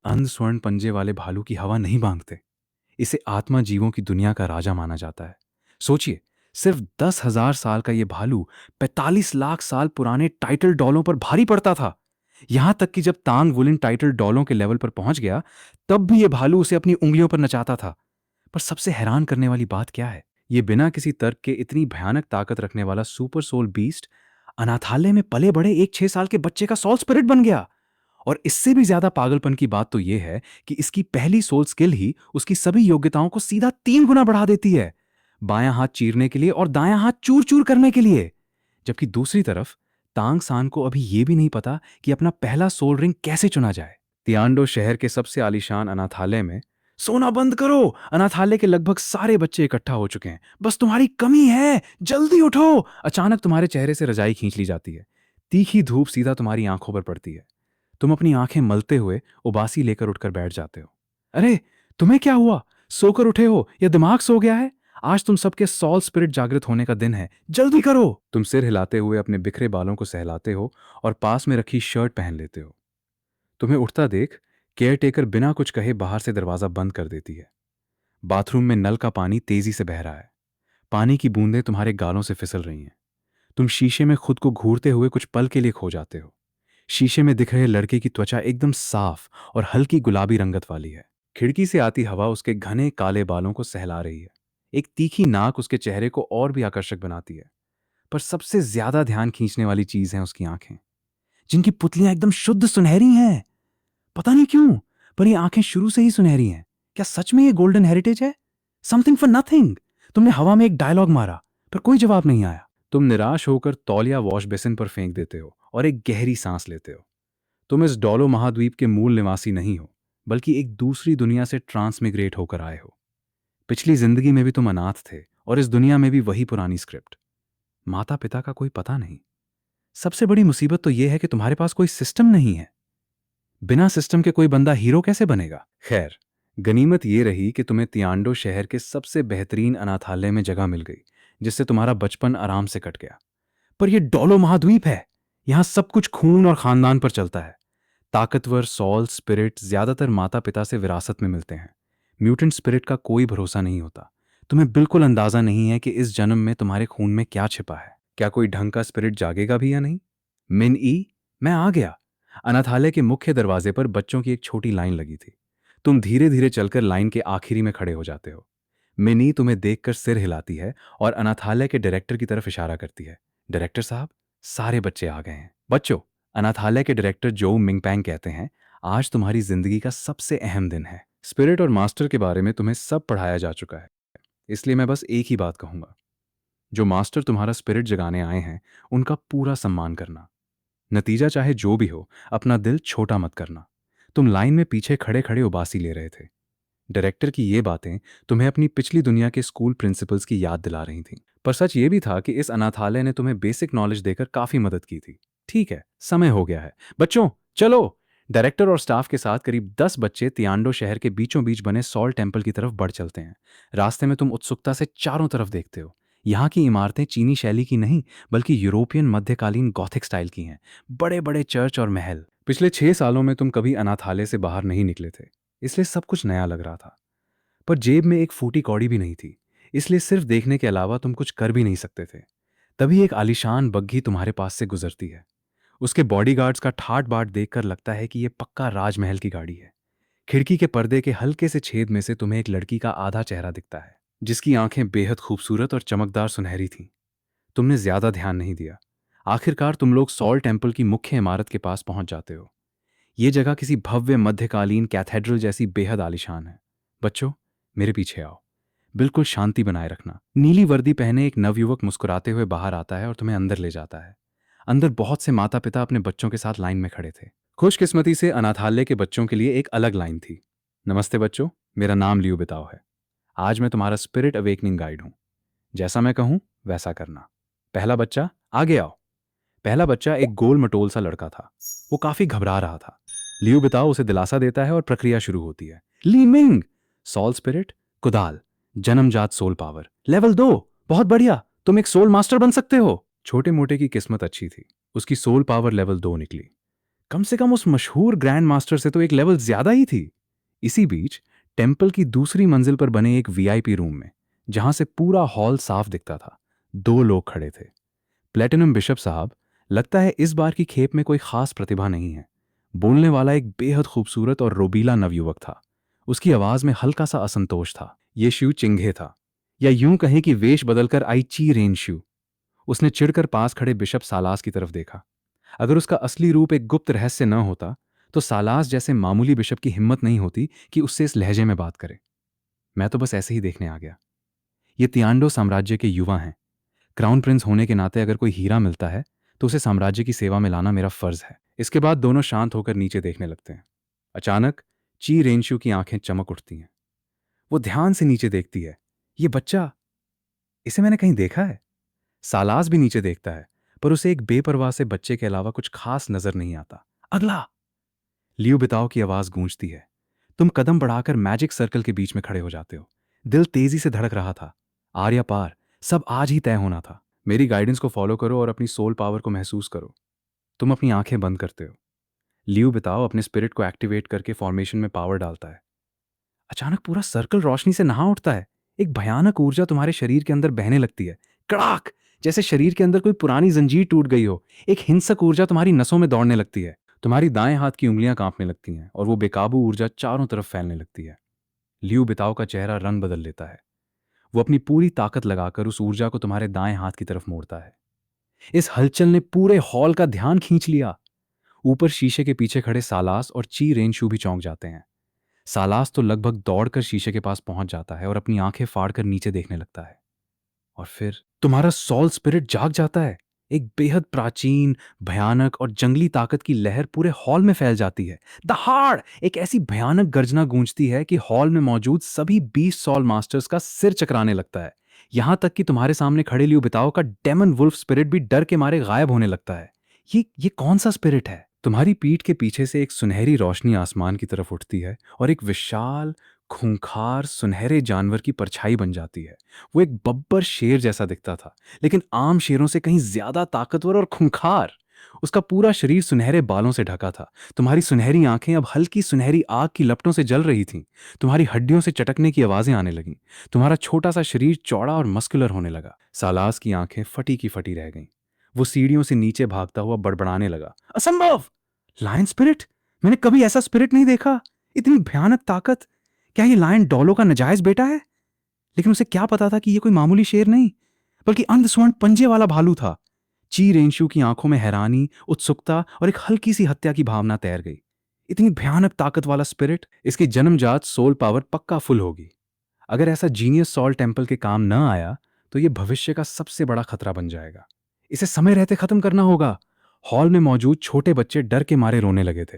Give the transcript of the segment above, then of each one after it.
अंध स्वर्ण पंजे वाले भालू की हवा नहीं भांगते। इसे आत्मा जीवों की दुनिया का राजा माना जाता है। सोचिए, सिर्फ 10,000 साल का ये भालू 45 लाख साल पुराने टाइटल डॉलों पर भारी पड़ता था। यहां तक कि जब तांग वुलिन टाइटल डॉलों के लेवल पर पहुंच गया, तब भी ये भालू उसे अपनी उंगलियों पर नचाता था। पर सबसे हैरान करने वाली बात क्या है? ये बिना किसी तर्क के इतनी भयानक ताकत रखने वाला सुपर सोल बीस्ट अनाथालय में पले बड़े एक 6 साल के बच्चे का सोल स्पिरिट बन गया। और इससे भी ज्यादा पागलपन की बात तो यह है कि इसकी पहली सोल स्किल ही उसकी सभी योग्यताओं को सीधा 3 गुना बढ़ा देती है। बायां हाथ चीरने के लिए और दायां हाथ चूर चूर करने के लिए। जबकि दूसरी तरफ तांग सान को अभी यह भी नहीं पता कि अपना पहला सोल रिंग कैसे चुना जाए। तियांडो शहर के सबसे आलीशान अनाथालय में सोना बंद करो। अनाथालय के लगभग सारे बच्चे इकट्ठा हो चुके हैं। बस तुम्हारी कमी है, जल्दी उठो। अचानक तुम्हारे चेहरे से रजाई खींच ली जाती है। तीखी धूप सीधा तुम्हारी आंखों पर पड़ती है। तुम अपनी आंखें मलते हुए उबासी लेकर उठकर बैठ जाते हो। अरे, तुम्हें क्या हुआ? सोकर उठे हो या दिमाग सो गया है? आज तुम सबके सॉल स्पिरिट जागृत होने का दिन है, जल्दी करो। तुम सिर हिलाते हुए अपने बिखरे बालों को सहलाते हो और पास में रखी शर्ट पहन लेते हो। तुम्हें उठता देख केयर टेकर बिना कुछ कहे बाहर से दरवाजा बंद कर देती है। बाथरूम में नल का पानी तेजी से बह रहा है। पानी की बूंदें तुम्हारे गालों से फिसल रही हैं। तुम शीशे में खुद को घूरते हुए कुछ पल के लिए खो जाते हो। शीशे में दिख रहे लड़के की त्वचा एकदम साफ और हल्की गुलाबी रंगत वाली है। खिड़की से आती हवा उसके घने काले बालों को सहला रही है। एक तीखी नाक उसके चेहरे को और भी आकर्षक बनाती है। पर सबसे ज्यादा ध्यान खींचने वाली चीज है उसकी आंखें, जिनकी पुतलियां एकदम शुद्ध सुनहरी हैं। पता नहीं क्यों, पर ये आंखें शुरू से ही सुनहरी हैं। क्या सच में ये गोल्डन हेरिटेज है? Something for nothing. तुमने हवा में एक डायलॉग मारा, पर कोई जवाब नहीं आया। तुम निराश होकर तौलिया वॉश बेसिन पर फेंक देते हो और एक गहरी सांस लेते हो। तुम इस डोलो महाद्वीप के मूल निवासी नहीं हो, बल्कि एक दूसरी दुनिया से ट्रांसमिग्रेट होकर आए हो। पिछली जिंदगी में भी तुम अनाथ थे और इस दुनिया में भी वही पुरानी स्क्रिप्ट। माता पिता का कोई पता नहीं। सबसे बड़ी मुसीबत तो यह है कि तुम्हारे पास कोई सिस्टम नहीं है। बिना सिस्टम के कोई बंदा हीरो कैसे बनेगा? खैर, गनीमत यह रही कि तुम्हें तियांडो शहर के सबसे बेहतरीन अनाथालय में जगह मिल गई, जिससे तुम्हारा बचपन आराम से कट गया। पर यह डोलो महाद्वीप है। यहां सब कुछ खून और खानदान पर चलता है। ताकतवर सॉल स्पिरिट ज्यादातर माता पिता से विरासत में मिलते हैं। म्यूटेंट स्पिरिट का कोई भरोसा नहीं होता। तुम्हें बिल्कुल अंदाजा नहीं है कि इस जन्म में तुम्हारे खून में क्या छिपा है। क्या कोई ढंग का स्पिरिट जागेगा भी या नहीं? मिन ई, मैं आ गया। अनाथालय के मुख्य दरवाजे पर बच्चों की एक छोटी लाइन लगी थी। तुम धीरे धीरे चलकर लाइन के आखिरी में खड़े हो जाते हो। मिनी तुम्हें देखकर सिर हिलाती है और अनाथालय के डायरेक्टर की तरफ इशारा करती है। डायरेक्टर साहब, सारे बच्चे आ गए हैं। बच्चों, अनाथालय के डायरेक्टर जो मिंगपैंग कहते हैं, आज तुम्हारी जिंदगी का सबसे अहम दिन है। स्पिरिट और मास्टर के बारे में तुम्हें सब पढ़ाया जा चुका है, इसलिए मैं बस एक ही बात कहूंगा। जो मास्टर तुम्हारा स्पिरिट जगाने आए हैं, उनका पूरा सम्मान करना। नतीजा चाहे जो भी हो, अपना दिल छोटा मत करना। तुम लाइन में पीछे खड़े खड़े उबासी ले रहे थे। डायरेक्टर की ये बातें तुम्हें अपनी पिछली दुनिया के स्कूल प्रिंसिपल्स की याद दिला रही थीं। पर सच ये भी था कि इस अनाथालय ने तुम्हें बेसिक नॉलेज देकर काफी मदद की थी। ठीक है, समय हो गया है। बच्चों, चलो। डायरेक्टर और स्टाफ के साथ करीब 10 बच्चे तियांडो शहर के बीचों बीच बने सॉल टेम्पल की तरफ बढ़ चलते हैं। रास्ते में तुम उत्सुकता से चारों तरफ देखते हो। यहाँ की इमारतें चीनी शैली की नहीं, बल्कि यूरोपियन मध्यकालीन गॉथिक स्टाइल की हैं। बड़े बड़े चर्च और महल। पिछले 6 सालों में तुम कभी अनाथालय से बाहर नहीं निकले थे, इसलिए सब कुछ नया लग रहा था। पर जेब में एक फूटी कौड़ी भी नहीं थी, इसलिए सिर्फ देखने के अलावा तुम कुछ कर भी नहीं सकते थे। तभी एक आलीशान बग्घी तुम्हारे पास से गुजरती है। उसके बॉडीगार्ड्स का ठाट बाट देखकर लगता है कि यह पक्का राजमहल की गाड़ी है। खिड़की के पर्दे के हल्के से छेद में से तुम्हें एक लड़की का आधा चेहरा दिखता है, जिसकी आंखें बेहद खूबसूरत और चमकदार सुनहरी थीं। तुमने ज्यादा ध्यान नहीं दिया। आखिरकार तुम लोग सॉल टेम्पल की मुख्य इमारत के पास पहुंच जाते हो। ये जगह किसी भव्य मध्यकालीन कैथेड्रल जैसी बेहद आलीशान है। बच्चों, मेरे पीछे आओ। बिल्कुल शांति बनाए रखना। नीली वर्दी पहने एक नवयुवक मुस्कुराते हुए बाहर आता है और तुम्हें अंदर ले जाता है। अंदर बहुत से माता पिता अपने बच्चों के साथ लाइन में खड़े थे। खुशकिस्मती से अनाथालय के बच्चों के लिए एक अलग लाइन थी। नमस्ते बच्चों, मेरा नाम लियो बिताओ है। आज मैं तुम्हारा स्पिरिट अवेकनिंग गाइड हूं। जैसा मैं कहूं वैसा करना। पहला बच्चा, आगे आओ। पहला बच्चा एक गोल मटोल सा लड़का था। वो काफी घबरा रहा था। लियो बिताओ उसे दिलासा देता है और प्रक्रिया शुरू होती है। ली मिंग, सॉल स्पिरिट, कुदाल, जन्मजात सोल पावर, लेवल 2। बहुत बढ़िया, तुम एक सोल मास्टर बन सकते हो। छोटे मोटे की किस्मत अच्छी थी। उसकी सोल पावर लेवल 2 निकली। कम से कम उस मशहूर ग्रैंड मास्टर से तो एक लेवल ज्यादा ही थी। इसी बीच टेम्पल की दूसरी मंजिल पर बने एक वीआईपी रूम में, जहां से पूरा हॉल साफ दिखता था, दो लोग खड़े थे। प्लेटिनम बिशप साहब, लगता है इस बार की खेप में कोई खास प्रतिभा नहीं है। बोलने वाला एक बेहद खूबसूरत और रोबीला नवयुवक था। उसकी आवाज में हल्का सा असंतोष था। ये शिव चिंघे था, या यूं कहें कि वेश बदलकर आई ची रेन शिव। उसने चिढ़कर पास खड़े बिशप सालास की तरफ देखा। अगर उसका असली रूप एक गुप्त रहस्य न होता, तो सालास जैसे मामूली बिशप की हिम्मत नहीं होती कि उससे इस लहजे में बात करे। मैं तो बस ऐसे ही देखने आ गया। ये तियांडो साम्राज्य के युवा हैं। क्राउन प्रिंस होने के नाते अगर कोई हीरा मिलता है, तो उसे साम्राज्य की सेवा में लाना मेरा फर्ज है। इसके बाद दोनों शांत होकर नीचे देखने लगते हैं। अचानक ची रेंशु की आंखें चमक उठती हैं। वो ध्यान से नीचे देखती है। ये बच्चा, इसे मैंने कहीं देखा है। सालास भी नीचे देखता है, पर उसे एक बेपरवाह से बच्चे के अलावा कुछ खास नजर नहीं आता। अगला! लियो बिताओ की आवाज गूंजती है। तुम कदम बढ़ाकर मैजिक सर्कल के बीच में खड़े हो जाते हो। दिल तेजी से धड़क रहा था। आर या पार, सब आज ही तय होना था। मेरी गाइडेंस को फॉलो करो और अपनी सोल पावर को महसूस करो। तुम अपनी आंखें बंद करते हो। लियो बिताओ अपने स्पिरिट को एक्टिवेट करके फॉर्मेशन में पावर डालता है। अचानक पूरा सर्कल रोशनी से नहा उठता है। एक भयानक ऊर्जा तुम्हारे शरीर के अंदर बहने लगती है। कड़ाक! जैसे शरीर के अंदर कोई पुरानी जंजीर टूट गई हो। एक हिंसक ऊर्जा तुम्हारी नसों में दौड़ने लगती है। तुम्हारी दाएं हाथ की उंगलियां कांपने लगती हैं और वो बेकाबू ऊर्जा चारों तरफ फैलने लगती है। लियो बिताओ का चेहरा रंग बदल लेता है। वो अपनी पूरी ताकत लगाकर उस ऊर्जा को तुम्हारे दाएं हाथ की तरफ मोड़ता है। इस हलचल ने पूरे हॉल का ध्यान खींच लिया। ऊपर शीशे के पीछे खड़े सालास और ची रेनशू भी चौंक जाते हैं। सालास तो लगभग दौड़कर शीशे के पास पहुंच जाता है और अपनी आंखें फाड़कर नीचे देखने लगता है। और फिर तुम्हारा सॉल स्पिरिट जाग जाता है। एक बेहद प्राचीन, भयानक और जंगली ताकत की लहर पूरे हॉल में फैल जाती है। दहाड़! एक ऐसी भयानक गर्जना गूंजती है कि हॉल में मौजूद सभी 20 सॉल मास्टर्स का सिर चकराने लगता है। यहां तक कि तुम्हारे सामने खड़े लियो बिताओ का डेमन वुल्फ स्पिरिट भी डर के मारे गायब होने लगता है। ये कौन सा स्पिरिट है? तुम्हारी पीठ के पीछे से एक सुनहरी रोशनी आसमान की तरफ उठती है और एक विशाल, खूंखार, सुनहरे जानवर की परछाई बन जाती है। वो एक बब्बर शेर जैसा दिखता था, लेकिन आम शेरों से कहीं ज्यादा ताकतवर और खूंखार। उसका पूरा शरीर सुनहरे बालों से ढका था। तुम्हारी सुनहरी आंखें अब हल्की सुनहरी आग की लपटों से जल रही थीं। तुम्हारी हड्डियों से चटकने की आवाजें आने लगीं। तुम्हारा छोटा सा शरीर चौड़ा और मस्कुलर होने लगा। सालास की आंखें फटी की फटी रह गईं। वो सीढ़ियों से नीचे भागता हुआ बड़बड़ाने लगा, असंभव! Lion spirit? मैंने कभी ऐसा स्पिरिट नहीं देखा। इतनी भयानक ताकत! क्या ये लायन डॉलो का नजायज बेटा है? लेकिन उसे क्या पता था कि ये कोई मामूली शेर नहीं, बल्कि अंधस्वर्ण पंजे वाला भालू था। ची रेंशु की आंखों में हैरानी, उत्सुकता और एक हल्की सी हत्या की भावना तैर गई। इतनी भयानक ताकत वाला स्पिरिट, इसकी जन्मजात सोल पावर पक्का फुल होगी। अगर ऐसा जीनियस सॉल टेम्पल के काम न आया, तो ये भविष्य का सबसे बड़ा खतरा बन जाएगा। इसे समय रहते खत्म करना होगा। हॉल में मौजूद छोटे बच्चे डर के मारे रोने लगे थे।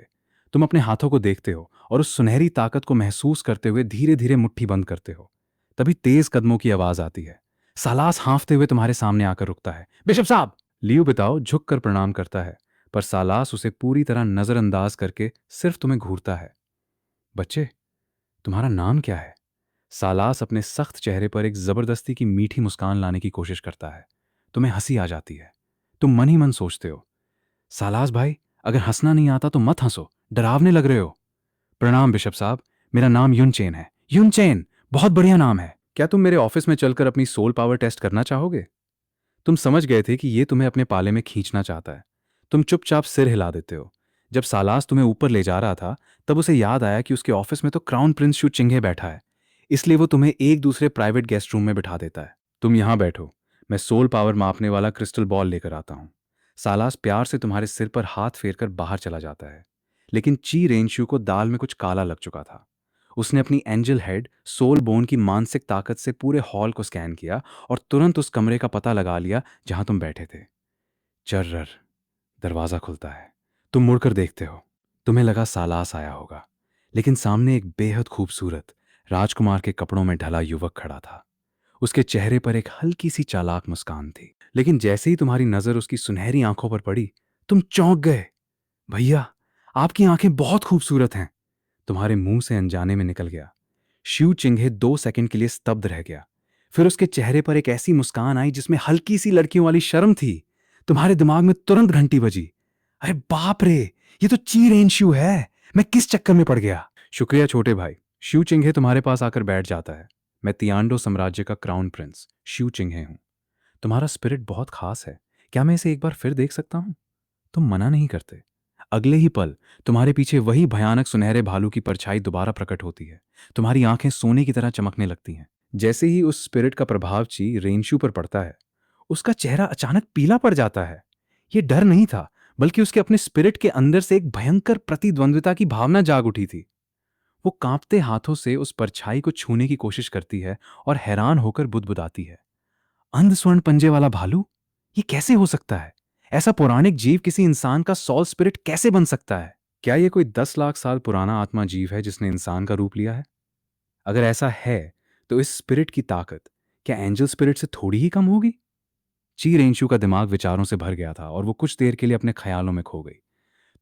तुम अपने हाथों को देखते हो और उस सुनहरी ताकत को महसूस करते हुए धीरे धीरे मुट्ठी बंद करते हो। तभी तेज कदमों की आवाज आती है। सालास हांफते हुए तुम्हारे सामने आकर रुकता है। बिशप साहब! लियो बिताओ झुक कर प्रणाम करता है, पर सालास उसे पूरी तरह नजरअंदाज करके सिर्फ तुम्हें घूरता है। बच्चे, तुम्हारा नाम क्या है? सालास अपने सख्त चेहरे पर एक जबरदस्ती की मीठी मुस्कान लाने की कोशिश करता है। तुम्हें हंसी आ जाती है। तुम मन ही मन सोचते हो, सालास भाई, अगर हंसना नहीं आता तो मत हंसो, डरावने लग रहे हो। प्रणाम बिशप साहब, मेरा नाम युनचेन है। युनचेन! बहुत बढ़िया नाम है। क्या तुम मेरे ऑफिस में चलकर अपनी सोल पावर टेस्ट करना चाहोगे? तुम समझ गए थे कि ये तुम्हें अपने पाले में खींचना चाहता है। तुम चुपचाप सिर हिला देते हो। जब सालास तुम्हें ऊपर ले जा रहा था, तब उसे याद आया कि उसके ऑफिस में तो क्राउन प्रिंस शू चिंगे बैठा है। इसलिए वो तुम्हें एक दूसरे प्राइवेट गेस्ट रूम में बिठा देता है। तुम यहां बैठो, मैं सोल पावर मापने वाला क्रिस्टल बॉल लेकर आता हूं। सालास प्यार से तुम्हारे सिर पर हाथ फेरकर बाहर चला जाता है। लेकिन ची रेंशू को दाल में कुछ काला लग चुका था। उसने अपनी एंजल हेड सोल बोन की मानसिक ताकत से पूरे हॉल को स्कैन किया और तुरंत उस कमरे का पता लगा लिया जहां तुम बैठे थे। चर्रर! दरवाजा खुलता है। तुम मुड़कर देखते हो। तुम्हें लगा सालास आया होगा, लेकिन सामने एक बेहद खूबसूरत, राजकुमार के कपड़ों में ढला युवक खड़ा था। उसके चेहरे पर एक हल्की सी चालाक मुस्कान थी। लेकिन जैसे ही तुम्हारी नजर उसकी सुनहरी आंखों पर पड़ी, तुम चौंक गए। भैया, आपकी आंखें बहुत खूबसूरत हैं। तुम्हारे मुंह से अनजाने में निकल गया। शिव चिंघे 2 सेकंड के लिए स्तब्ध रह गया। फिर उसके चेहरे पर एक ऐसी मुस्कान आई जिसमें हल्की सी लड़कियों वाली शर्म थी। तुम्हारे दिमाग में तुरंत घंटी बजी। अरे बाप रे, ये तो ची रेनशू है। मैं किस चक्कर में पड़ गया? शुक्रिया छोटे भाई। शिव चिंघे तुम्हारे पास आकर बैठ जाता है। मैं तियांडो साम्राज्य का क्राउन प्रिंस शिव चिंघे हूँ। तुम्हारा स्पिरिट बहुत खास है। क्या मैं इसे एक बार फिर देख सकता हूँ? तुम मना नहीं करते। अगले ही पल तुम्हारे पीछे वही भयानक सुनहरे भालू की परछाई दोबारा प्रकट होती है। तुम्हारी आंखें सोने की तरह चमकने लगती हैं। जैसे ही उस स्पिरिट का प्रभाव ची रेंशु पर पड़ता है, उसका चेहरा अचानक पीला पड़ जाता है। ये डर नहीं था, बल्कि उसके अपने स्पिरिट के अंदर से एक भयंकर प्रतिद्वंद्विता की भावना जाग उठी थी। वो कांपते हाथों से उस परछाई को छूने की कोशिश करती है और हैरान होकर बुदबुदाती है। अंध स्वर्ण पंजे वाला भालू? ये कैसे हो सकता है? ऐसा पौराणिक जीव किसी इंसान का सॉल स्पिरिट कैसे बन सकता है? क्या ये कोई 10 लाख साल पुराना आत्मा जीव है जिसने इंसान का रूप लिया है? अगर ऐसा है, तो इस स्पिरिट की ताकत क्या एंजल स्पिरिट से थोड़ी ही कम होगी? ची रेंशु का दिमाग विचारों से भर गया था और वो कुछ देर के लिए अपने ख्यालों में खो गई।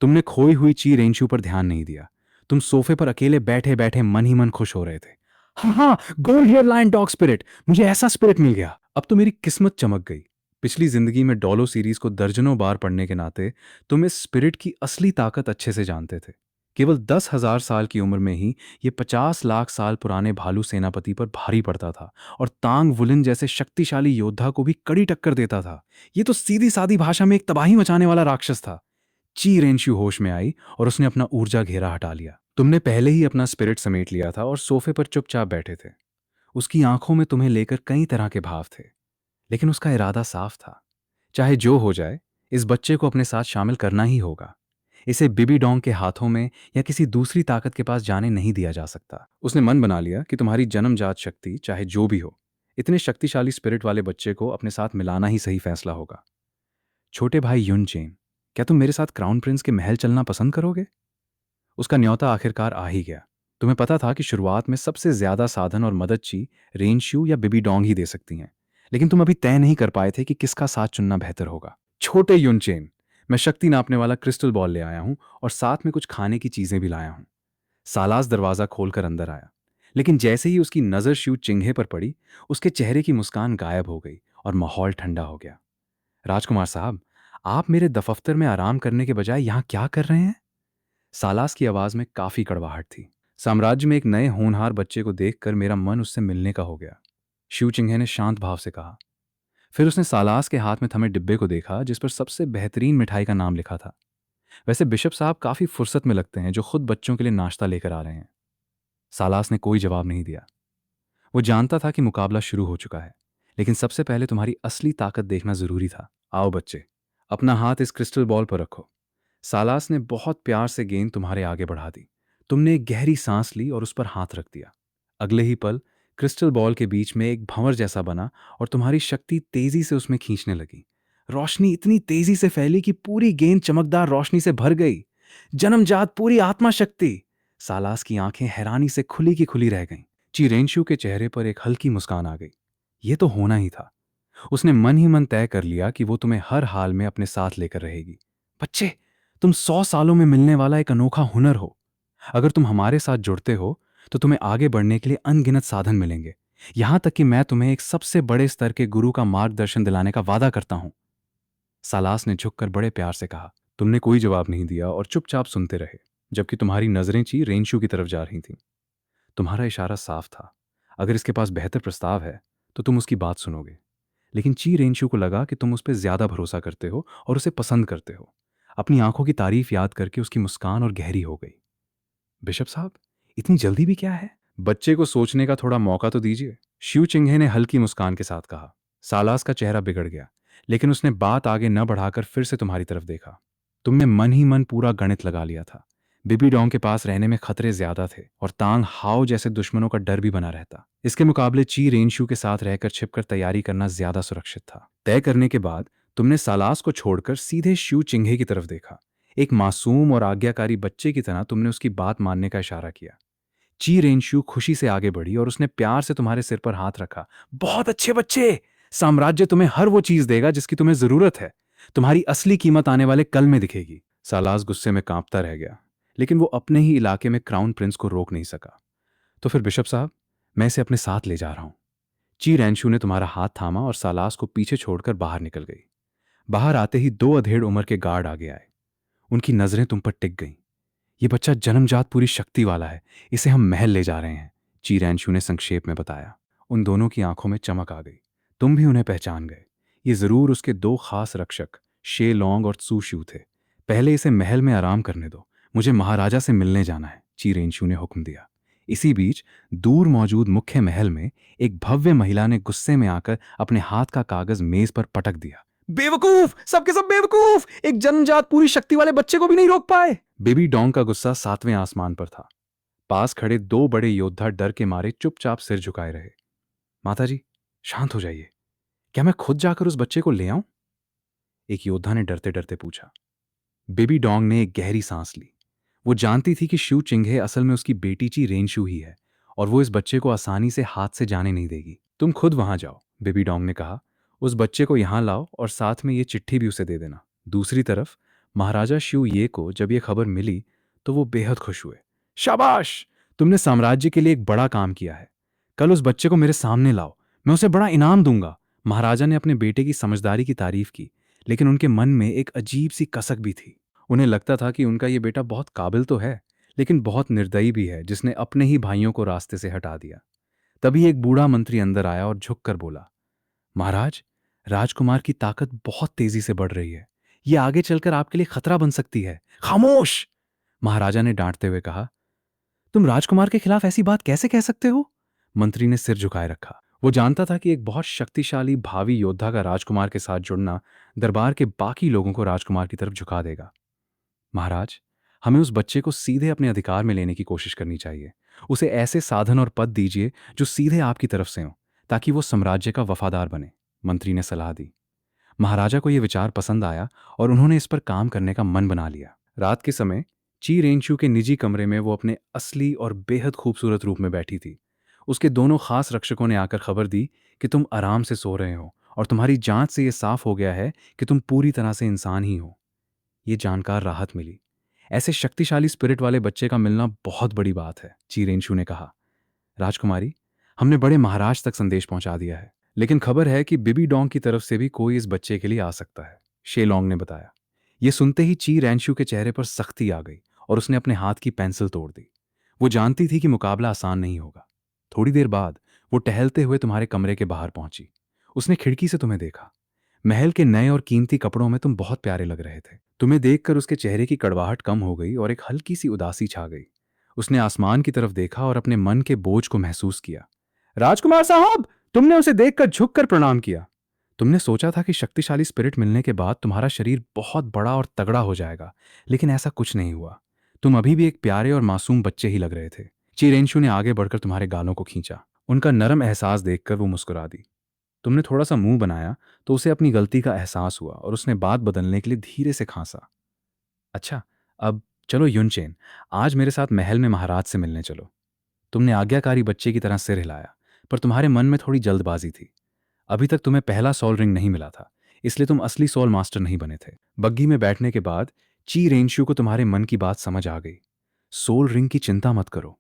तुमने खोई हुई ची रेंशु पर ध्यान नहीं दिया। तुम सोफे पर अकेले बैठे बैठे मन ही मन खुश हो रहे थे। हाँ हाँ, gold hair lion dog spirit, मुझे ऐसा स्पिरिट मिल गया। अब तो मेरी किस्मत चमक गई। पिछली जिंदगी में डोलो सीरीज को दर्जनों बार पढ़ने के नाते तुम इस स्पिरिट की असली ताकत अच्छे से जानते थे। केवल 10,000 साल की उम्र में ही ये 50 लाख साल पुराने भालू सेनापति पर भारी पड़ता था और तांग वुलिन जैसे शक्तिशाली योद्धा को भी कड़ी टक्कर देता था। ये तो सीधी सादी भाषा में एक तबाही मचाने वाला राक्षस था। ची रेंशु होश में आई और उसने अपना ऊर्जा घेरा हटा लिया। तुमने पहले ही अपना स्पिरिट समेट लिया था और सोफे पर चुपचाप बैठे थे। उसकी आंखों में तुम्हें लेकर कई तरह के भाव थे, लेकिन उसका इरादा साफ था। चाहे जो हो जाए, इस बच्चे को अपने साथ शामिल करना ही होगा। इसे बिबी डोंग के हाथों में या किसी दूसरी ताकत के पास जाने नहीं दिया जा सकता। उसने मन बना लिया कि तुम्हारी जन्मजात शक्ति चाहे जो भी हो, इतने शक्तिशाली स्पिरिट वाले बच्चे को अपने साथ मिलाना ही सही फैसला होगा। छोटे भाई युन चेन, क्या तुम मेरे साथ क्राउन प्रिंस के महल चलना पसंद करोगे? उसका न्योता आखिरकार आ ही गया। तुम्हें पता था कि शुरुआत में सबसे ज्यादा साधन और मदद ची रेनशू या बिबी डोंग ही दे सकती हैं, लेकिन तुम अभी तय नहीं कर पाए थे कि किसका साथ चुनना बेहतर होगा। छोटे युनचेन, मैं शक्ति नापने वाला क्रिस्टल बॉल ले आया हूं और साथ में कुछ खाने की चीजें भी लाया हूं। सालास दरवाजा खोलकर अंदर आया, लेकिन जैसे ही उसकी नजर शू चिंघे पर पड़ी, उसके चेहरे की मुस्कान गायब हो गई और माहौल ठंडा हो गया। राजकुमार साहब, आप मेरे दफतर में आराम करने के बजाय यहां क्या कर रहे हैं? सालास की आवाज में काफी कड़वाहट थी। साम्राज्य में एक नए होनहार बच्चे को देखकर मेरा मन उससे मिलने का हो गया, शिव चिंघे ने शांत भाव से कहा। फिर उसने सालास के हाथ में थमे डिब्बे को देखा जिस पर सबसे बेहतरीन मिठाई का नाम लिखा था। वैसे बिशप साहब काफी फुर्सत में लगते हैं जो खुद बच्चों के लिए नाश्ता लेकर आ रहे हैं। सालास ने कोई जवाब नहीं दिया। वो जानता था कि मुकाबला शुरू हो चुका है, लेकिन सबसे पहले तुम्हारी असली ताकत देखना जरूरी था। आओ बच्चे, अपना हाथ इस क्रिस्टल बॉल पर रखो। सालास ने बहुत प्यार से गेंद तुम्हारे आगे बढ़ा दी। तुमने एक गहरी सांस ली और उस पर हाथ रख दिया। अगले ही पल क्रिस्टल बॉल के बीच में एक भंवर जैसा बना और तुम्हारी शक्ति तेजी से उसमें खींचने लगी। रोशनी इतनी तेजी से फैली कि पूरी गेंद चमकदार रोशनी से भर गई। जन्मजात पूरी आत्मा शक्ति! सालास की आंखें हैरानी से खुली की खुली रह गईं। चिरेंशु के चेहरे पर एक हल्की मुस्कान आ गई। यह तो होना ही था। उसने मन ही मन तय कर लिया कि वो तुम्हें हर हाल में अपने साथ लेकर रहेगी। बच्चे, तुम 100 सालों में मिलने वाला एक अनोखा हुनर हो। अगर तुम हमारे साथ जुड़ते हो, तो तुम्हें आगे बढ़ने के लिए अनगिनत साधन मिलेंगे। यहां तक कि मैं तुम्हें एक सबसे बड़े स्तर के गुरु का मार्गदर्शन दिलाने का वादा करता हूं। सालास ने झुककर बड़े प्यार से कहा। तुमने कोई जवाब नहीं दिया और चुपचाप सुनते रहे, जबकि तुम्हारी नजरें ची रेंशु की तरफ जा रही थीं। तुम्हारा इशारा साफ था। अगर इसके पास बेहतर प्रस्ताव है, तो तुम उसकी बात सुनोगे। लेकिन ची रेंशु को लगा कि तुम उस पर ज्यादा भरोसा करते हो और उसे पसंद करते हो। अपनी आंखों की तारीफ याद करके उसकी मुस्कान और गहरी हो गई। बिशप साहब, इतनी जल्दी भी क्या है? बच्चे को सोचने का थोड़ा मौका तो दीजिए, शिव चिंघे ने हल्की मुस्कान के साथ कहा। सालास का चेहरा बिगड़ गया, लेकिन उसने बात आगे न बढ़ाकर फिर से तुम्हारी तरफ देखा। तुमने मन ही मन पूरा गणित लगा लिया था। बिबी डोंग के पास रहने में खतरे ज्यादा थे और तांग हाओ जैसे दुश्मनों का डर भी बना रहता। इसके मुकाबले ची रेंशु के साथ रहकर छिपकर तैयारी करना ज्यादा सुरक्षित था। तय करने के बाद तुमने सालास को छोड़कर सीधे शिव चिंघे की तरफ देखा। एक मासूम और आज्ञाकारी बच्चे की तरह तुमने उसकी बात मानने का इशारा किया। ची रेंशु खुशी से आगे बढ़ी और उसने प्यार से तुम्हारे सिर पर हाथ रखा। बहुत अच्छे बच्चे! साम्राज्य तुम्हें हर वो चीज देगा जिसकी तुम्हें जरूरत है। तुम्हारी असली कीमत आने वाले कल में दिखेगी। सालास गुस्से में कांपता रह गया, लेकिन वो अपने ही इलाके में क्राउन प्रिंस को रोक नहीं सका। तो फिर बिशप साहब, मैं इसे अपने साथ ले जा रहा हूं। ची रेंशु ने तुम्हारा हाथ थामा और सालास को पीछे छोड़कर बाहर निकल गई। बाहर आते ही 2 अधेड़ उम्र के गार्ड आगे आए। उनकी नजरें तुम पर टिक गईं। ये बच्चा जन्मजात पूरी शक्ति वाला है, इसे हम महल ले जा रहे हैं, चीरैंशु ने संक्षेप में बताया। उन दोनों की आंखों में चमक आ गई। तुम भी उन्हें पहचान गए। ये जरूर उसके दो खास रक्षक शे लॉन्ग और त्सू थे। पहले इसे महल में आराम करने दो, मुझे महाराजा से मिलने जाना है, चीरेंशु ने हुक्म दिया। इसी बीच दूर मौजूद मुख्य महल में एक भव्य महिला ने गुस्से में आकर अपने हाथ का कागज मेज पर पटक दिया। बेवकूफ, सबके सब बेवकूफ, एक जन्मजात पूरी शक्ति वाले बच्चे को भी नहीं रोक पाए। बेबी डोंग का गुस्सा सातवें आसमान पर था। पास खड़े दो बड़े योद्धा डर के मारे चुपचाप सिर झुकाए रहे। माताजी, शांत हो जाइए। क्या मैं खुद जाकर उस बच्चे को ले आऊं? एक योद्धा ने डरते डरते पूछा। बेबी डोंग ने एक गहरी सांस ली। वो जानती थी कि शू चिंघे असल में उसकी बेटी ची रेनशू ही है और वो इस बच्चे को आसानी से हाथ से जाने नहीं देगी। तुम खुद वहां जाओ, बेबी डोंग ने कहा। उस बच्चे को यहां लाओ और साथ में ये चिट्ठी भी उसे दे देना। दूसरी तरफ महाराजा शू ये को जब ये खबर मिली तो वो बेहद खुश हुए। शाबाश, तुमने साम्राज्य के लिए एक बड़ा काम किया है। कल उस बच्चे को मेरे सामने लाओ, मैं उसे बड़ा इनाम दूंगा। महाराजा ने अपने बेटे की समझदारी की तारीफ की, लेकिन उनके मन में एक अजीब सी कसक भी थी। उन्हें लगता था कि उनका ये बेटा बहुत काबिल तो है, लेकिन बहुत निर्दयी भी है, जिसने अपने ही भाइयों को रास्ते से हटा दिया। तभी एक बूढ़ा मंत्री अंदर आया और झुककर बोला, महाराज, राजकुमार की ताकत बहुत तेजी से बढ़ रही है। ये आगे चलकर आपके लिए खतरा बन सकती है। खामोश, महाराजा ने डांटते हुए कहा। तुम राजकुमार के खिलाफ ऐसी बात कैसे कह सकते हो? मंत्री ने सिर झुकाए रखा। वो जानता था कि एक बहुत शक्तिशाली भावी योद्धा का राजकुमार के साथ जुड़ना दरबार के बाकी लोगों को राजकुमार की तरफ झुका देगा। महाराज, हमें उस बच्चे को सीधे अपने अधिकार में लेने की कोशिश करनी चाहिए। उसे ऐसे साधन और पद दीजिए जो सीधे आपकी तरफ से हों, ताकि वो साम्राज्य का वफादार बने, मंत्री ने सलाह दी। महाराजा को यह विचार पसंद आया और उन्होंने इस पर काम करने का मन बना लिया। रात के समय ची रेंशू के निजी कमरे में वो अपने असली और बेहद खूबसूरत रूप में बैठी थी। उसके दोनों खास रक्षकों ने आकर खबर दी कि तुम आराम से सो रहे हो और तुम्हारी जांच से यह साफ हो गया है कि तुम पूरी तरह से इंसान ही हो। ये जानकार राहत मिली। ऐसे शक्तिशाली स्पिरिट वाले बच्चे का मिलना बहुत बड़ी बात है, चीरेंशु ने कहा। राजकुमारी, हमने बड़े महाराज तक संदेश पहुंचा दिया है, लेकिन खबर है कि बिबी डोंग की तरफ से भी कोई इस बच्चे के लिए आ सकता है, शेलोंग ने बताया। ये सुनते ही ची रैंशु के चेहरे पर सख्ती आ गई और उसने अपने हाथ की पेंसिल तोड़ दी। वो जानती थी कि मुकाबला आसान नहीं होगा। थोड़ी देर बाद वो टहलते हुए तुम्हारे कमरे के बाहर पहुंची। उसने खिड़की से तुम्हें देखा। महल के नए और कीमती कपड़ों में तुम बहुत प्यारे लग रहे थे। तुम्हें देखकर उसके चेहरे की कड़वाहट कम हो गई और एक हल्की सी उदासी छा गई। उसने आसमान की तरफ देखा और अपने मन के बोझ को महसूस किया। राजकुमार साहब, तुमने उसे देखकर झुककर प्रणाम किया। तुमने सोचा था कि शक्तिशाली स्पिरिट मिलने के बाद तुम्हारा शरीर बहुत बड़ा और तगड़ा हो जाएगा, लेकिन ऐसा कुछ नहीं हुआ। तुम अभी भी एक प्यारे और मासूम बच्चे ही लग रहे थे। चिरेंशु ने आगे बढ़कर तुम्हारे गालों को खींचा। उनका नरम एहसास देखकर वो मुस्कुरा दी। तुमने थोड़ा सा मुंह बनाया तो उसे अपनी गलती का एहसास हुआ और उसने बात बदलने के लिए धीरे से खांसा। अच्छा, अब चलो युनचेन, आज मेरे साथ महल में महाराज से मिलने चलो। तुमने आज्ञाकारी बच्चे की तरह सिर हिलाया, पर तुम्हारे मन में थोड़ी जल्दबाजी थी। अभी तक तुम्हें पहला सोल रिंग नहीं मिला था, इसलिए तुम असली सोल मास्टर नहीं बने थे। बग्गी में बैठने के बाद ची रेंशु को तुम्हारे मन की बात समझ आ गई। सोल रिंग की चिंता मत करो,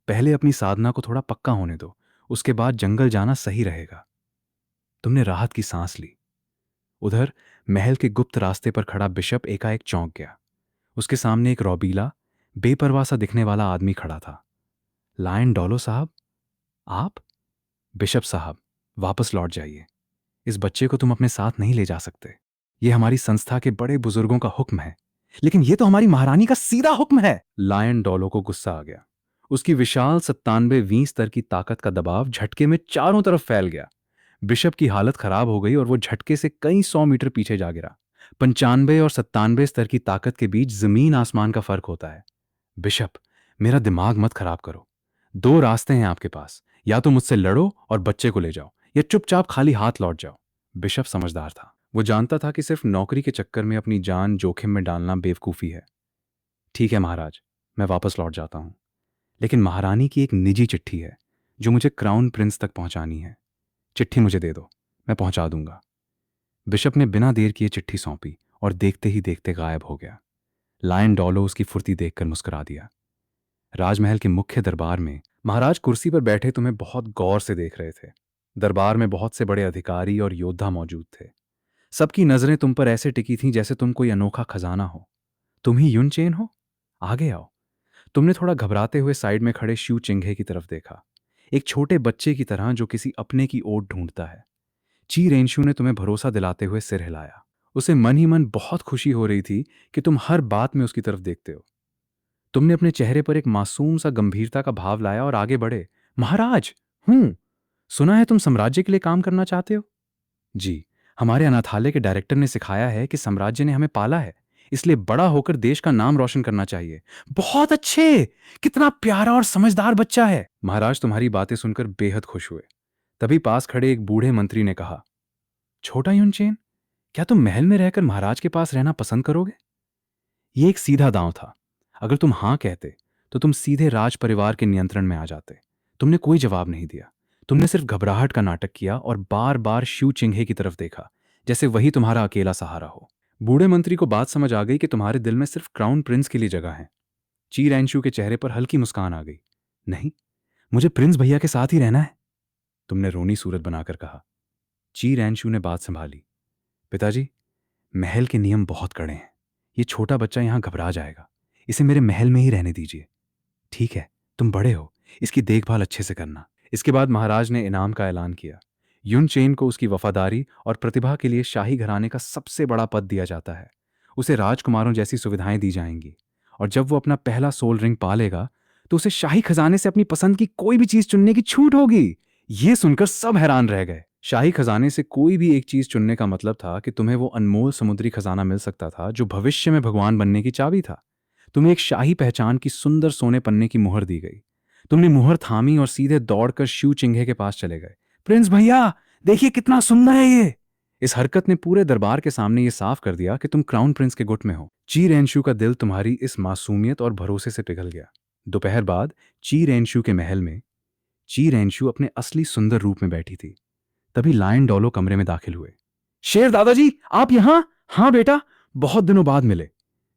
पहले अपनी साधना को थोड़ा पक्का होने दो, उसके बाद जंगल जाना सही रहेगा। तुमने राहत की सांस ली। उधर महल के गुप्त रास्ते पर खड़ा बिशप एकाएक चौंक गया। उसके सामने एक रौबीला, बेपरवाह सा दिखने वाला आदमी खड़ा था। लायन डॉलो साहब, आप? बिशप साहब, वापस लौट जाइए। इस बच्चे को तुम अपने साथ नहीं ले जा सकते। यह हमारी संस्था के बड़े बुजुर्गों का हुक्म है। लेकिन यह तो हमारी महारानी का सीधा हुक्म है। लायन डॉलो को गुस्सा आ गया। उसकी विशाल 97वीं स्तर की ताकत का दबाव झटके में चारों तरफ फैल गया। बिशप की हालत खराब हो गई और वो झटके से कई 100 मीटर पीछे जा गिरा। 95 और 97 स्तर की ताकत के बीच जमीन आसमान का फर्क होता है। बिशप, मेरा दिमाग मत खराब करो। दो रास्ते हैं आपके पास, या तो मुझसे लड़ो और बच्चे को ले जाओ, या चुपचाप खाली हाथ लौट जाओ। बिशप समझदार था। वो जानता था कि सिर्फ नौकरी के चक्कर में अपनी जान जोखिम में डालना बेवकूफ़ी है। ठीक है महाराज, मैं वापस लौट जाता हूं, लेकिन महारानी की एक निजी चिट्ठी है जो मुझे क्राउन प्रिंस तक पहुंचानी है। चिट्ठी मुझे दे दो, मैं पहुंचा दूंगा। बिशप ने बिना देर किए चिट्ठी सौंपी और देखते ही देखते गायब हो गया। लायन डॉलो उसकी फुर्ती देखकर मुस्कुरा दिया। राजमहल के मुख्य दरबार में महाराज कुर्सी पर बैठे तुम्हें बहुत गौर से देख रहे थे। दरबार में बहुत से बड़े अधिकारी और योद्धा मौजूद थे। सबकी नजरें तुम पर ऐसे टिकी थीं जैसे तुम कोई अनोखा खजाना हो। तुम ही युन चेन हो? आगे आओ। तुमने थोड़ा घबराते हुए साइड में खड़े शू चिंघे की तरफ देखा, एक छोटे बच्चे की तरह जो किसी अपने की ओट ढूंढता है। ची रेंशु ने तुम्हें भरोसा दिलाते हुए सिर हिलाया। उसे मन ही मन बहुत खुशी हो रही थी कि तुम हर बात में उसकी तरफ देखते हो। तुमने अपने चेहरे पर एक मासूम सा गंभीरता का भाव लाया और आगे बढ़े। महाराज, हूं, सुना है तुम साम्राज्य के लिए काम करना चाहते हो? जी, हमारे अनाथालय के डायरेक्टर ने सिखाया है कि साम्राज्य ने हमें पाला है, इसलिए बड़ा होकर देश का नाम रोशन करना चाहिए। बहुत अच्छे! कितना प्यारा और समझदार बच्चा है। महाराज तुम्हारी बातें सुनकर बेहद खुश हुए। तभी पास खड़े एक बूढ़े मंत्री ने कहा, छोटा युनचेन, क्या तुम महल में रहकर महाराज के पास रहना पसंद करोगे? ये एक सीधा दांव था। अगर तुम हां कहते तो तुम सीधे राज परिवार के नियंत्रण में आ जाते। तुमने कोई जवाब नहीं दिया। तुमने सिर्फ घबराहट का नाटक किया और बार बार शू चिंघे की तरफ देखा, जैसे वही तुम्हारा अकेला सहारा हो। बूढ़े मंत्री को बात समझ आ गई कि तुम्हारे दिल में सिर्फ क्राउन प्रिंस के लिए जगह है। ची रैंशू के चेहरे पर हल्की मुस्कान आ गई। नहीं, मुझे प्रिंस भैया के साथ ही रहना है, तुमने रोनी सूरत बनाकर कहा। ची रैंशू ने बात संभाली। पिताजी, महल के नियम बहुत कड़े हैं। ये छोटा बच्चा यहां घबरा जाएगा। इसे मेरे महल में ही रहने दीजिए। ठीक है, तुम बड़े हो, इसकी देखभाल अच्छे से करना। इसके बाद महाराज ने इनाम का ऐलान किया। युन चेन को उसकी वफादारी और प्रतिभा के लिए शाही घराने का सबसे बड़ा पद दिया जाता है। उसे राजकुमारों जैसी सुविधाएं दी जाएंगी, और जब वो अपना पहला सोल रिंग पालेगा तो उसे शाही खजाने से अपनी पसंद की कोई भी चीज चुनने की छूट होगी। ये सुनकर सब हैरान रह गए। शाही खजाने से कोई भी एक चीज चुनने का मतलब था कि तुम्हें वो अनमोल समुद्री खजाना मिल सकता था जो भविष्य में भगवान बनने की चाबी था। तुम्हें एक शाही पहचान की सुंदर सोने पन्ने की मुहर दी गई। तुमने मुहर थामी और सीधे दौड़कर शू चिंघे के पास चले गए। प्रिंस भैया, देखिए कितना सुंदर है ये। इस हरकत ने पूरे दरबार के सामने ये साफ कर दिया कि तुम क्राउन प्रिंस के गुट में हो। ची रेंशू का दिल तुम्हारी इस मासूमियत और भरोसे से पिघल गया। दोपहर बाद ची रेंशू के महल में ची रेंशू अपने असली सुंदर रूप में बैठी थी। तभी लायन डोलो कमरे में दाखिल हुए। शेर दादाजी, आप यहां? हाँ बेटा, बहुत दिनों बाद मिले।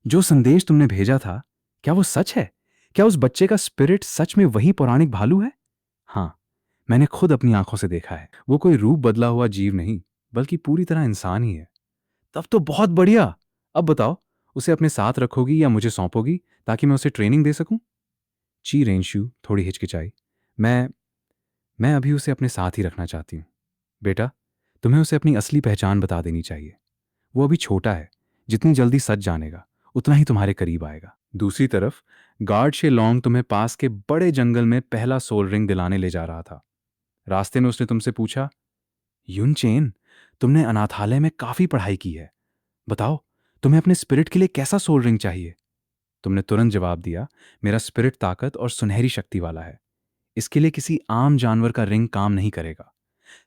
जो संदेश तुमने भेजा था, क्या वो सच है? क्या उस बच्चे का स्पिरिट सच में वही पौराणिक भालू है? हाँ, मैंने खुद अपनी आंखों से देखा है। वो कोई रूप बदला हुआ जीव नहीं, बल्कि पूरी तरह इंसान ही है। तब तो बहुत बढ़िया। अब बताओ, उसे अपने साथ रखोगी या मुझे सौंपोगी ताकि मैं उसे ट्रेनिंग दे सकूं? ची रेंशु थोड़ी हिचकिचाई। मैं मैं अभी उसे अपने साथ ही रखना चाहती हूँ। बेटा, तुम्हें उसे अपनी असली पहचान बता देनी चाहिए। वो अभी छोटा है, जितनी जल्दी सच जानेगा उतना ही तुम्हारे करीब आएगा। दूसरी तरफ गार्ड शे लॉन्ग तुम्हें पास के बड़े जंगल में पहला सोल रिंग दिलाने ले जा रहा था। रास्ते में उसने तुमसे पूछा, युन चेन, तुमने अनाथालय में काफी पढ़ाई की है, बताओ तुम्हें अपने स्पिरिट के लिए कैसा सोल रिंग चाहिए? तुमने तुरंत जवाब दिया, मेरा स्पिरिट ताकत और सुनहरी शक्ति वाला है। इसके लिए किसी आम जानवर का रिंग काम नहीं करेगा।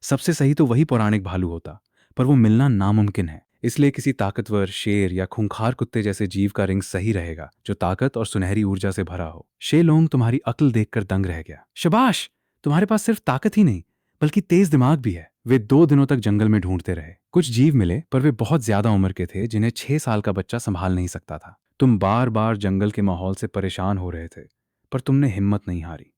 सबसे सही तो वही पौराणिक भालू होता, पर वो मिलना नामुमकिन है। इसलिए किसी ताकतवर शेर या खूंखार कुत्ते जैसे जीव का रिंग सही रहेगा, जो ताकत और सुनहरी ऊर्जा से भरा हो। शे लोंग तुम्हारी अक्ल देखकर दंग रह गया। शाबाश, तुम्हारे पास सिर्फ ताकत ही नहीं बल्कि तेज दिमाग भी है। वे 2 दिनों तक जंगल में ढूंढते रहे। कुछ जीव मिले, पर वे बहुत ज्यादा उम्र के थे, जिन्हें 6 साल का बच्चा संभाल नहीं सकता था। तुम बार बार जंगल के माहौल से परेशान हो रहे थे, पर तुमने हिम्मत नहीं हारी।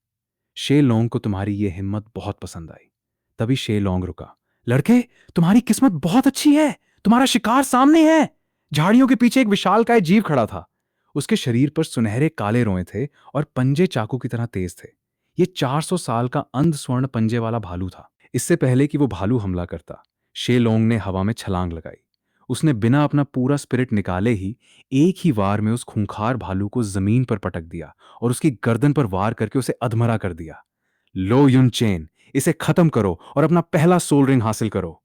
शे लोंग को तुम्हारी ये हिम्मत बहुत पसंद आई। तभी शे लोंग रुका। लड़के, तुम्हारी किस्मत बहुत अच्छी है, तुम्हारा शिकार सामने है। झाड़ियों के पीछे एक विशालकाय जीव खड़ा था। उसके शरीर पर सुनहरे काले रोए थे और पंजे चाकू की तरह तेज थे। ये 400 साल का अंध स्वर्ण पंजे वाला भालू था। इससे पहले कि वो भालू हमला करता, शे लोंग ने हवा में छलांग लगाई। उसने बिना अपना पूरा स्पिरिट निकाले ही एक ही वार में उस खूंखार भालू को जमीन पर पटक दिया और उसकी गर्दन पर वार करके उसे अधमरा कर दिया। लो युन चेन, इसे खत्म करो और अपना पहला सोल रिंग हासिल करो।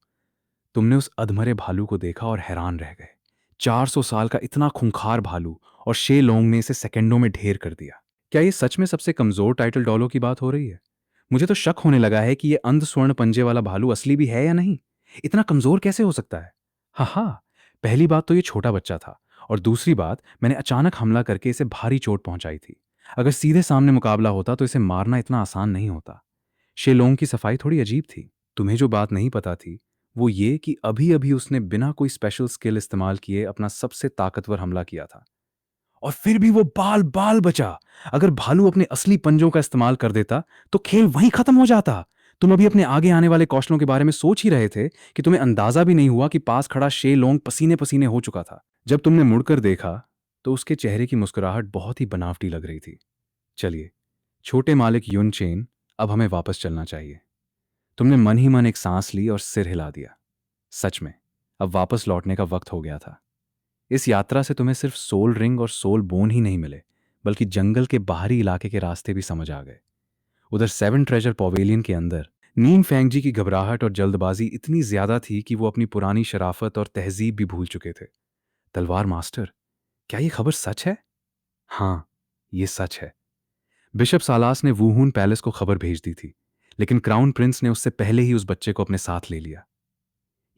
तुमने उस अधमरे भालू को देखा और हैरान रह गए। 400 साल का इतना खूंखार भालू, और शे लोंग ने इसे सेकंडों में ढेर कर दिया। क्या ये सच में सबसे कमजोर टाइटल डॉलो की बात हो रही है? मुझे तो शक होने लगा है कि ये अंध स्वर्ण पंजे वाला भालू असली भी है या नहीं। इतना कमजोर कैसे हो सकता है? हाँ, पहली बात तो ये छोटा बच्चा था, और दूसरी बात, मैंने अचानक हमला करके इसे भारी चोट पहुंचाई थी। अगर सीधे सामने मुकाबला होता तो इसे मारना इतना आसान नहीं होता। शेलोंग की सफाई थोड़ी अजीब थी। तुम्हें जो बात नहीं पता थी वो ये कि अभी अभी उसने बिना कोई स्पेशल स्किल इस्तेमाल किए अपना सबसे ताकतवर हमला किया था, और फिर भी वो बाल बाल बचा। अगर भालू अपने असली पंजों का इस्तेमाल कर देता तो खेल वहीं खत्म हो जाता। तुम अभी अपने आगे आने वाले कौशलों के बारे में सोच ही रहे थे कि तुम्हें अंदाजा भी नहीं हुआ कि पास खड़ा शे लोंग पसीने पसीने हो चुका था। जब तुमने मुड़कर देखा तो उसके चेहरे की मुस्कुराहट बहुत ही बनावटी लग रही थी। चलिए, छोटे मालिक युन चेन, अब हमें वापस चलना चाहिए। तुमने मन ही मन एक सांस ली और सिर हिला दिया। सच में, अब वापस लौटने का वक्त हो गया था। इस यात्रा से तुम्हें सिर्फ सोल रिंग और सोल बोन ही नहीं मिले, बल्कि जंगल के बाहरी इलाके के रास्ते भी समझ आ गए। उधर सेवन ट्रेजर पवेलियन के अंदर नीन फेंगजी की घबराहट और जल्दबाजी इतनी ज्यादा थी कि वो अपनी पुरानी शराफत और तहजीब भी भूल चुके थे। तलवार मास्टर, क्या ये खबर सच है? हाँ, ये सच है। बिशप सालास ने वूहून पैलेस को खबर भेज दी थी, लेकिन क्राउन प्रिंस ने उससे पहले ही उस बच्चे को अपने साथ ले लिया।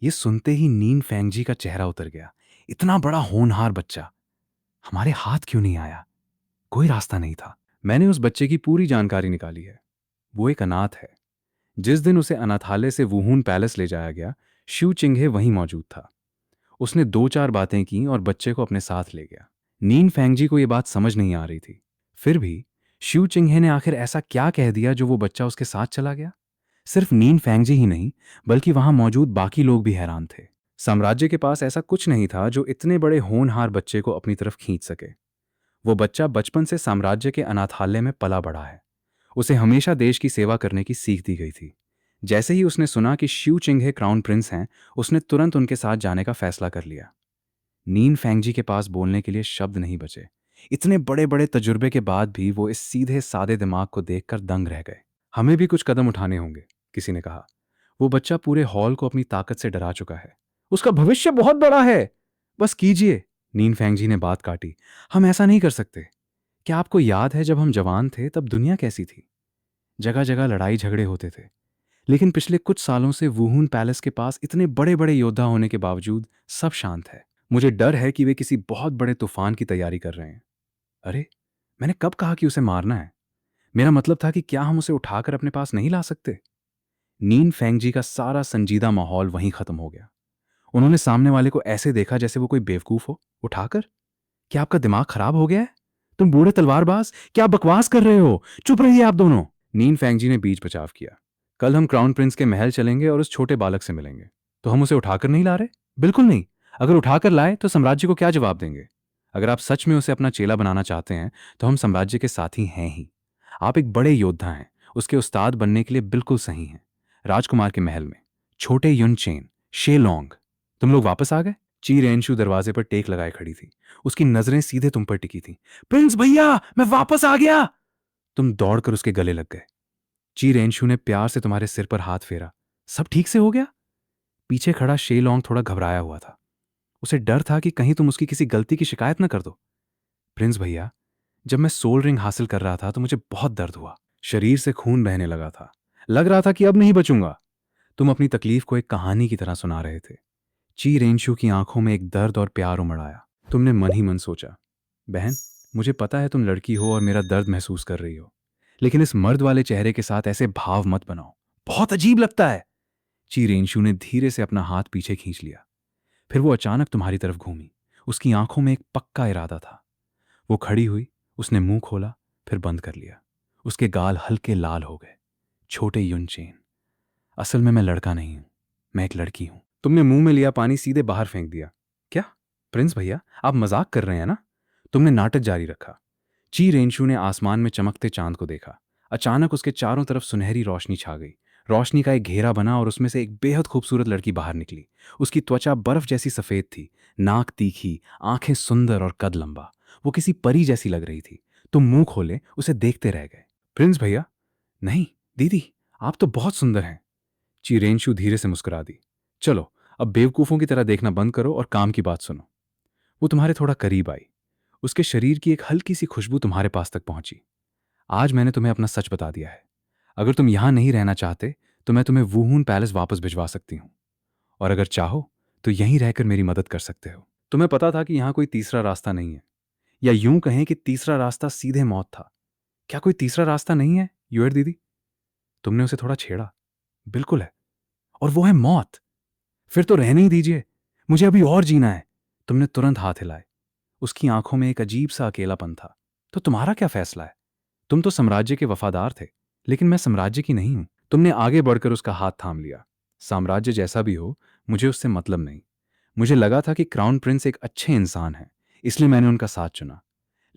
ये सुनते ही नीन फेंगजी का चेहरा उतर गया। इतना बड़ा होनहार बच्चा हमारे हाथ क्यों नहीं आया? कोई रास्ता नहीं था। मैंने उस बच्चे की पूरी जानकारी निकाली है। वो एक अनाथ है। जिस दिन उसे अनाथालय से वुहून पैलेस ले जाया गया, शिव चिंघे वहीं मौजूद था। उसने दो चार बातें की और बच्चे को अपने साथ ले गया। नीन फेंगजी को यह बात समझ नहीं आ रही थी। फिर भी शिव चिंघे ने आखिर ऐसा क्या कह दिया जो वो बच्चा उसके साथ चला गया? सिर्फ नीन फेंगजी ही नहीं, बल्कि वहां मौजूद बाकी लोग भी हैरान थे। साम्राज्य के पास ऐसा कुछ नहीं था जो इतने बड़े होनहार बच्चे को अपनी तरफ खींच सके। वो बच्चा बचपन से साम्राज्य के अनाथालय में पला बढ़ा है। उसे हमेशा देश की सेवा करने की सीख दी गई थी। जैसे ही उसने सुना कि शिव चिंघे क्राउन प्रिंस हैं, उसने तुरंत उनके साथ जाने का फैसला कर लिया। नीन फेंगजी के पास बोलने के लिए शब्द नहीं बचे। इतने बड़े बड़े तजुर्बे के बाद भी वो इस सीधे सादे दिमाग को देखकर दंग रह गए। हमें भी कुछ कदम उठाने होंगे, किसी ने कहा। वो बच्चा पूरे हॉल को अपनी ताकत से डरा चुका है। उसका भविष्य बहुत बड़ा है। बस कीजिए, नीन फेंगजी ने बात काटी। हम ऐसा नहीं कर सकते। क्या आपको याद है जब हम जवान थे तब दुनिया कैसी थी? जगह जगह लड़ाई झगड़े होते थे। लेकिन पिछले कुछ सालों से वुहून पैलेस के पास इतने बड़े बड़े योद्धा होने के बावजूद सब शांत है। मुझे डर है कि वे किसी बहुत बड़े तूफान की तैयारी कर रहे हैं। अरे, मैंने कब कहा कि उसे मारना है? मेरा मतलब था कि क्या हम उसे उठाकर अपने पास नहीं ला सकते? नीन फेंगजी का सारा संजीदा माहौल वहीं खत्म हो गया। उन्होंने सामने वाले को ऐसे देखा जैसे वो कोई बेवकूफ हो। उठाकर? क्या आपका दिमाग खराब हो गया है? तुम बूढ़े तलवारबाज, क्या बकवास कर रहे हो? चुप रहिए आप दोनों। नीन फेंगजी ने बीच बचाव किया। कल हम क्राउन प्रिंस के महल चलेंगे और उस छोटे बालक से मिलेंगे। तो हम उसे उठाकर नहीं ला रहे? बिल्कुल नहीं। अगर उठाकर लाए तो साम्राज्य को क्या जवाब देंगे? अगर आप सच में उसे अपना चेला बनाना चाहते हैं तो हम साम्राज्य के साथी हैं ही। आप एक बड़े योद्धा हैं, उसके उस्ताद बनने के लिए बिल्कुल सही हैं। राजकुमार के महल में छोटे युन चेन, शेलोंग, तुम लोग वापस आ गए? ची रेनशु दरवाजे पर टेक लगाए खड़ी थी। उसकी नजरें सीधे तुम पर टिकी थी। प्रिंस भैया, मैं वापस आ गया। तुम दौड़कर उसके गले लग गए। ची रेनशु ने प्यार से तुम्हारे सिर पर हाथ फेरा। सब ठीक से हो गया? पीछे खड़ा शेलोंग थोड़ा घबराया हुआ था। उसे डर था कि कहीं तुम उसकी किसी गलती की शिकायत न कर दो। प्रिंस भैया, जब मैं सोल रिंग हासिल कर रहा था तो मुझे बहुत दर्द हुआ। शरीर से खून बहने लगा था। लग रहा था कि अब नहीं बचूंगा। तुम अपनी तकलीफ को एक कहानी की तरह सुना रहे थे। ची रेनशु की आंखों में एक दर्द और प्यार उमड़ आया। तुमने मन ही मन सोचा, बहन, मुझे पता है तुम लड़की हो और मेरा दर्द महसूस कर रही हो, लेकिन इस मर्द वाले चेहरे के साथ ऐसे भाव मत बनाओ। बहुत अजीब लगता है। ची रेनशु ने धीरे से अपना हाथ पीछे खींच लिया। फिर वो अचानक तुम्हारी तरफ घूमी। उसकी आंखों में एक पक्का इरादा था। वो खड़ी हुई, उसने मुंह खोला, फिर बंद कर लिया। उसके गाल हल्के लाल हो गए। छोटे युन चेन, असल में मैं लड़का नहीं हूं, मैं एक लड़की हूं। तुमने मुंह में लिया पानी सीधे बाहर फेंक दिया। क्या? प्रिंस भैया, आप मजाक कर रहे हैं ना? तुमने नाटक जारी रखा। ची रेनशु ने आसमान में चमकते चांद को देखा। अचानक उसके चारों तरफ सुनहरी रोशनी छा गई। रोशनी का एक घेरा बना और उसमें से एक बेहद खूबसूरत लड़की बाहर निकली। उसकी त्वचा बर्फ जैसी सफेद थी, नाक तीखी, आंखें सुंदर और कद लंबा। वो किसी परी जैसी लग रही थी। तुम मुंह खोले उसे देखते रह गए। प्रिंस भैया, नहीं दीदी, आप तो बहुत सुंदर हैं। चिरेंशु धीरे से मुस्कुरा दी। चलो, अब बेवकूफों की तरह देखना बंद करो और काम की बात सुनो। वो तुम्हारे थोड़ा करीब आई। उसके शरीर की एक हल्की सी खुशबू तुम्हारे पास तक पहुंची। आज मैंने तुम्हें अपना सच बता दिया है। अगर तुम यहां नहीं रहना चाहते तो मैं तुम्हें वुहून पैलेस वापस भिजवा सकती हूं, और अगर चाहो तो यहीं रहकर मेरी मदद कर सकते हो। तुम्हें पता था कि यहां कोई तीसरा रास्ता नहीं है, या यूं कहें कि तीसरा रास्ता सीधे मौत था। क्या कोई तीसरा रास्ता नहीं है यूएट दीदी? तुमने उसे थोड़ा छेड़ा। बिल्कुल है, और वो है मौत। फिर तो रहने ही दीजिए, मुझे अभी और जीना है। तुमने तुरंत हाथ हिलाए। उसकी आंखों में एक अजीब सा अकेलापन था। तो तुम्हारा क्या फैसला है? तुम तो साम्राज्य के वफादार थे, लेकिन मैं साम्राज्य की नहीं हूं। तुमने आगे बढ़कर उसका हाथ थाम लिया। साम्राज्य जैसा भी हो, मुझे उससे मतलब नहीं। मुझे लगा था कि क्राउन प्रिंस एक अच्छे इंसान हैं, इसलिए मैंने उनका साथ चुना।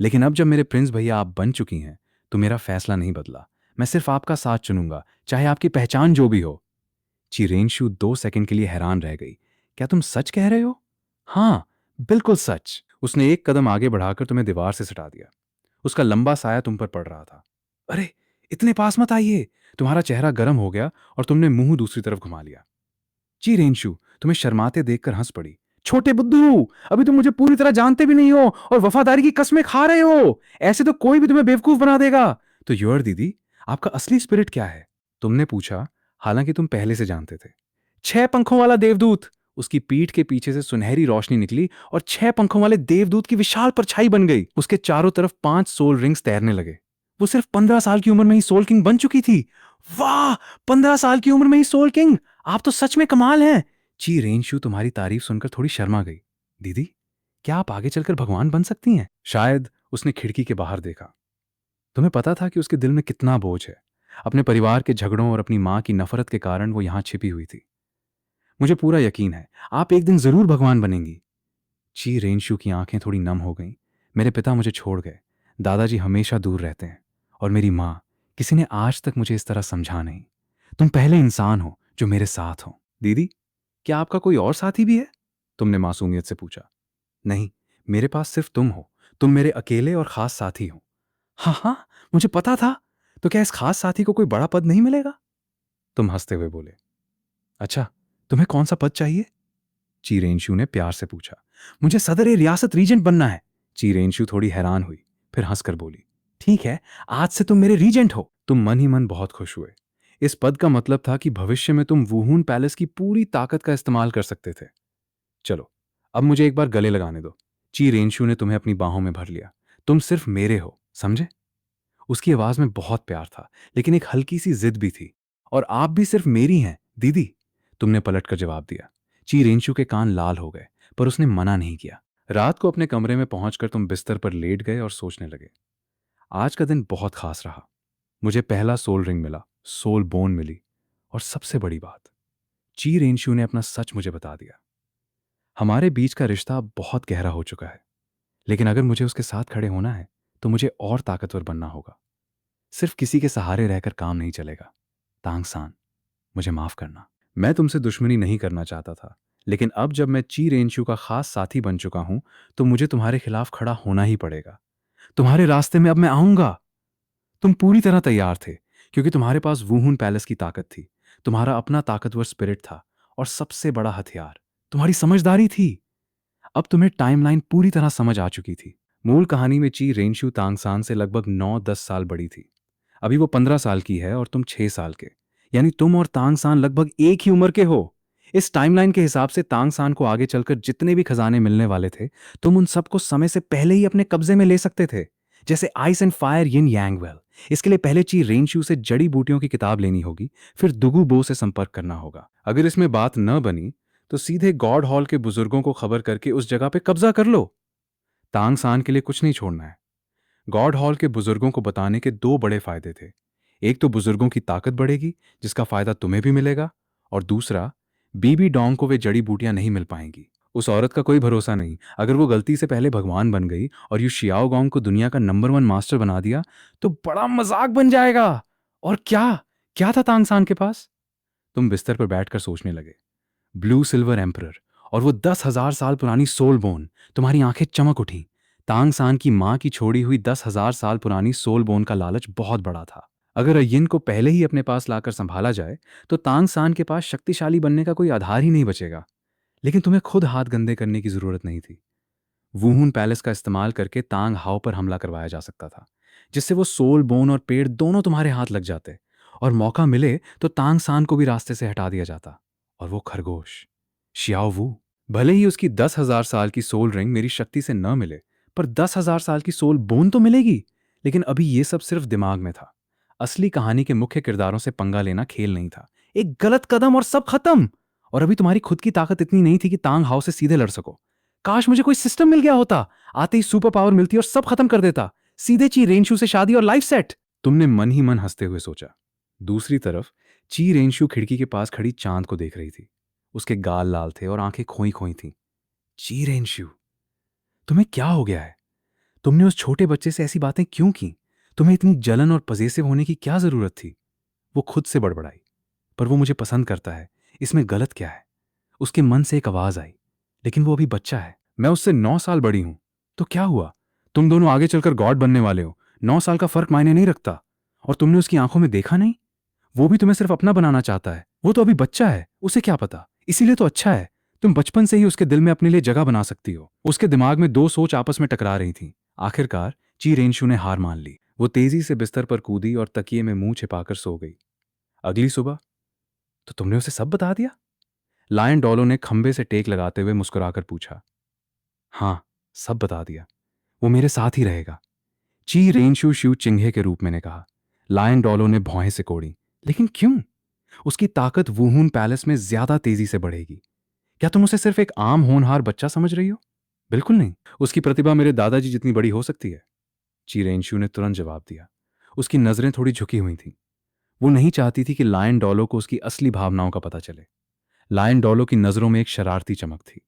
लेकिन अब जब मेरे प्रिंस भैया आप बन चुकी हैं, तो मेरा फैसला नहीं बदला। मैं सिर्फ आपका साथ चुनूंगा, चाहे आपकी पहचान जो भी हो। चिरेंशु 2 सेकंड के लिए हैरान रह गई। क्या तुम सच कह रहे हो? हाँ, बिल्कुल सच। उसने एक कदम आगे बढ़ाकर तुम्हें दीवार से सटा दिया। उसका लंबा साया तुम पर पड़ रहा था। अरे, इतने पास मत आइए। तुम्हारा चेहरा गर्म हो गया और तुमने मुंह दूसरी तरफ घुमा लिया। चिरेंशु तुम्हें शर्माते देखकर हंस पड़ी। छोटे बुद्धू, अभी तुम मुझे पूरी तरह जानते भी नहीं हो और वफादारी की कस्में खा रहे हो। ऐसे तो कोई भी तुम्हें बेवकूफ बना देगा। तो योर दीदी, आपका असली स्पिरिट क्या है? तुमने पूछा, हालांकि तुम पहले से जानते थे। 6 पंखों वाला देवदूत। उसकी पीठ के पीछे से सुनहरी रोशनी निकली और 6 पंखों वाले देवदूत की विशाल परछाई बन गई। उसके चारों तरफ 5 सोल रिंग्स तैरने लगे। वो सिर्फ 15 साल की उम्र में ही सोल किंग बन चुकी थी। वाह, 15 साल की उम्र में ही सोल किंग! आप तो सच में कमाल हैं। ची रेंशु तुम्हारी तारीफ सुनकर थोड़ी शर्मा गई। दीदी, क्या आप आगे चलकर भगवान बन सकती हैं? शायद। उसने खिड़की के बाहर देखा। तुम्हें पता था कि उसके दिल में कितना बोझ है। अपने परिवार के झगड़ों और अपनी मां की नफरत के कारण वो यहां छिपी हुई थी। मुझे पूरा यकीन है, आप एक दिन जरूर भगवान बनेंगी। ची रेंशु की आंखें थोड़ी नम हो गईं। मेरे पिता मुझे छोड़ गए, दादाजी हमेशा दूर रहते हैं, और मेरी माँ, किसी ने आज तक मुझे इस तरह समझा नहीं। तुम पहले इंसान हो जो मेरे साथ हो। दीदी, क्या आपका कोई और साथी भी है? तुमने मासूमियत से पूछा। नहीं, मेरे पास सिर्फ तुम हो। तुम मेरे अकेले और खास साथी हो। हाँ हाँ, मुझे पता था। तो क्या इस खास साथी को कोई बड़ा पद नहीं मिलेगा? तुम हंसते हुए बोले। अच्छा, तुम्हें कौन सा पद चाहिए? चीरेंशु ने प्यार से पूछा। मुझे सदर ए रियासत रीजेंट बनना है। चीरेंशु थोड़ी हैरान हुई, फिर हंसकर बोली, ठीक है, आज से तुम मेरे रीजेंट हो। तुम मन ही मन बहुत खुश हुए। इस पद का मतलब था कि भविष्य में तुम वुहून पैलेस की पूरी ताकत का इस्तेमाल कर सकते थे। चलो, अब मुझे एक बार गले लगाने दो। चीरेंशु ने तुम्हें अपनी बाहों में भर लिया। तुम सिर्फ मेरे हो, समझे? उसकी आवाज में बहुत प्यार था, लेकिन एक हल्की सी जिद भी थी। और आप भी सिर्फ मेरी हैं, दीदी। तुमने पलटकर जवाब दिया। चीरेंशु के कान लाल हो गए, पर उसने मना नहीं किया। रात को अपने कमरे में पहुंचकर तुम बिस्तर पर लेट गए और सोचने लगे। आज का दिन बहुत खास रहा। मुझे पहला सोल रिंग मिला, सोल बोन मिली, और सबसे बड़ी बात, चीरेंशु ने अपना सच मुझे बता दिया। हमारे बीच का रिश्ता अब बहुत गहरा हो चुका है, लेकिन अगर मुझे उसके साथ खड़े होना है, तो मुझे और ताकतवर बनना होगा। सिर्फ किसी के सहारे रहकर काम नहीं चलेगा। तांग सान, मुझे माफ करना। मैं तुमसे दुश्मनी नहीं करना चाहता था, लेकिन अब जब मैं ची रेंशु का खास साथी बन चुका हूं, तो मुझे तुम्हारे खिलाफ खड़ा होना ही पड़ेगा। तुम्हारे रास्ते में अब मैं आऊंगा। तुम पूरी तरह तैयार थे, क्योंकि तुम्हारे पास वूहुन पैलेस की ताकत थी, तुम्हारा अपना ताकतवर स्पिरिट था, और सबसे बड़ा हथियार, तुम्हारी समझदारी थी। अब तुम्हें टाइमलाइन पूरी तरह समझ आ चुकी थी। मूल कहानी में ची रेंशु तांगसान से लगभग 9-10 साल बड़ी थी। अभी वो 15 साल की है और तुम 6 साल के। यानी तुम और तांगसान लगभग एक ही उम्र के हो। इस टाइमलाइन के हिसाब से तांगसान को आगे चलकर जितने भी खजाने मिलने वाले थे, तुम उन सबको समय से पहले ही अपने कब्जे में ले सकते थे। जैसे ice and fire yin Yang well. इसके लिए पहले ची रेंशु से जड़ी बूटियों की किताब लेनी होगी, फिर दुगु बो से संपर्क करना होगा। अगर इसमें बात न बनी, तो सीधे गॉड हॉल के बुजुर्गों को खबर करके उस जगह पे कब्जा कर लो। तांगसान के लिए कुछ नहीं छोड़ना है। गॉड हॉल के बुजुर्गों को बताने के दो बड़े फायदे थे। एक तो बुजुर्गों की ताकत बढ़ेगी, जिसका फायदा तुम्हें भी मिलेगा, और दूसरा, बीबी डोंग को वे जड़ी बूटियां नहीं मिल पाएंगी। उस औरत का कोई भरोसा नहीं। अगर वो गलती से पहले भगवान बन गई और यू शियाओगोंग को दुनिया का नंबर 1 मास्टर बना दिया, तो बड़ा मजाक बन जाएगा। और क्या क्या था तांगसान के पास? तुम बिस्तर पर बैठकर सोचने लगे। ब्लू सिल्वर एम्परर और वो 10,000 साल पुरानी सोल बोन। तुम्हारी आंखें चमक उठी। तांग सांग की मां की छोड़ी हुई 10,000 साल पुरानी सोल बोन का लालच बहुत बड़ा था। अगर अय्यन को पहले ही अपने पास लाकर संभाला जाए, तो तांग सान के पास शक्तिशाली बनने का कोई आधार ही नहीं बचेगा। लेकिन तुम्हें खुद हाथ गंदे करने की जरूरत नहीं थी। वुहुन पैलेस का इस्तेमाल करके तांग हाओ पर हमला करवाया जा सकता था, जिससे वो सोल बोन और पेड़ दोनों तुम्हारे हाथ लग जाते, और मौका मिले तो तांग सान को भी रास्ते से हटा दिया जाता। और वो खरगोश, शियाओ वू, भले ही उसकी 10,000 साल की सोल रिंग मेरी शक्ति से न मिले, पर 10,000 साल की सोल बोन तो मिलेगी। लेकिन अभी ये सब सिर्फ दिमाग में था। असली कहानी के मुख्य किरदारों से पंगा लेना खेल नहीं था। एक गलत कदम और सब खत्म। और अभी तुम्हारी खुद की ताकत इतनी नहीं थी कि तांग हाउ से सीधे लड़ सको। काश मुझे कोई सिस्टम मिल गया होता, आते ही सुपर पावर मिलती और सब खत्म कर देता। सीधे ची रेंशु से शादी और लाइफ सेट। तुमने मन ही मन हंसते हुए सोचा। दूसरी तरफ ची रेंशु खिड़की के पास खड़ी चांद को देख रही थी। उसके गाल लाल थे और आंखें खोई खोई थीं। ची रेंशु, तुम्हें क्या हो गया है? तुमने उस छोटे बच्चे से ऐसी बातें क्यों की? तुम्हें इतनी जलन और पजेसिव होने की क्या जरूरत थी? वो खुद से बड़बड़ाई। पर वो मुझे पसंद करता है, इसमें गलत क्या है? उसके मन से एक आवाज आई। लेकिन वो अभी बच्चा है, मैं उससे 9 साल बड़ी हूं। तो क्या हुआ? तुम दोनों आगे चलकर गॉड बनने वाले हो। 9 साल का फर्क मायने नहीं रखता। और तुमने उसकी आंखों में देखा नहीं? वो भी तुम्हें सिर्फ अपना बनाना चाहता है। वो तो अभी बच्चा है, उसे क्या पता। इसीलिए तो अच्छा है तुम बचपन से ही उसके दिल में अपने लिए जगह बना सकती हो। उसके दिमाग में दो सोच आपस में टकरा रही थी। आखिरकार ची रेंशु ने हार मान ली। वो तेजी से बिस्तर पर कूदी और तकिए में मुंह छिपाकर सो गई। अगली सुबह, तो तुमने उसे सब बता दिया? लायन डॉलो ने खंबे से टेक लगाते हुए मुस्कुराकर पूछा। हाँ, सब बता दिया। वो मेरे साथ ही रहेगा, ची रेंशु शिव चिंघे के रूप में ने कहा। लायन डॉलो ने भौहें सिकोड़ी। लेकिन क्यों? उसकी ताकत वुहून पैलेस में ज्यादा तेजी से बढ़ेगी। क्या तुम उसे सिर्फ एक आम होनहार बच्चा समझ रही हो? बिल्कुल नहीं। उसकी प्रतिभा मेरे दादाजी जितनी बड़ी हो सकती है। ची रेंशु ने तुरंत जवाब दिया। उसकी नजरें थोड़ी झुकी हुई थीं। वो नहीं चाहती थी कि लायन डॉलो को उसकी असली भावनाओं का पता चले। लायन डॉलो की नजरों में एक शरारती चमक थी।